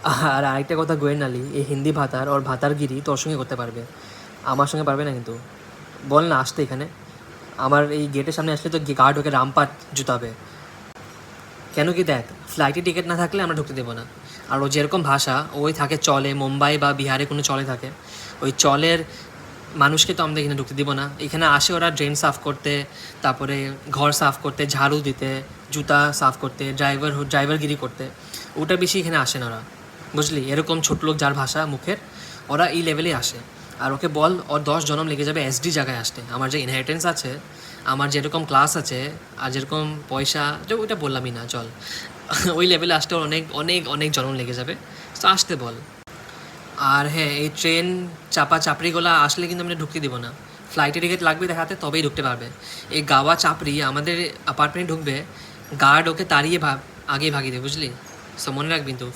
আর আরেকটা কথা, গোয়েন আলী এই হিন্দি ভাতার ওর ভাতারগিরি তোর সঙ্গে করতে পারবে, আমার সঙ্গে পারবে না কিন্তু। বল না আসতে এখানে, আমার এই গেটের সামনে আসলে তো গার্ড ওকে রামপাট জুতাবে। কেন কি দেখ, ফ্লাইটে টিকিট না থাকলে আমরা ঢুকতে দেবো না। আর ও যেরকম ভাষা ওই থাকে চলে, মুম্বাই বা বিহারে কোনো চলে থাকে, ওই চলের মানুষকে তো আমরা এখানে ঢুকতে দিব না। এখানে আসে ওরা ড্রেন সাফ করতে, তারপরে ঘর সাফ করতে, ঝাড়ু দিতে, জুতা সাফ করতে, ড্রাইভারগিরি করতে, ওটা বেশি এখানে আসে না ওরা, বুঝলি? এরকম ছোট লোক যার ভাষা মুখের, ওরা এই লেভেলেই আসে। আর ওকে বল ওর 10 জনম লেগে যাবে এসডি জায়গায় আসতে। আমার যে ইনহেরিটেন্স আছে, আমার যেরকম ক্লাস আছে, আর যেরকম পয়সা, যে ওইটা বললামই না, চল ওই লেভেলে আসতে ওর অনেক অনেক অনেক জনম লেগে যাবে। তো আসতে বল। আর হ্যাঁ, এই ট্রেন চাপা চাপড়িগুলো আসলে কিন্তু আমরা ঢুকতে দিব না। ফ্লাইটে টিকিট লাগবে দেখাতে, তবেই ঢুকতে পারবে। এই গাওয়া চাপড়ি আমাদের অ্যাপার্টমেন্টে ঢুকবে, গার্ড ওকে তাড়িয়ে আগেই ভাগিয়ে দেবে, বুঝলি? সো মনে রাখবি কিন্তু।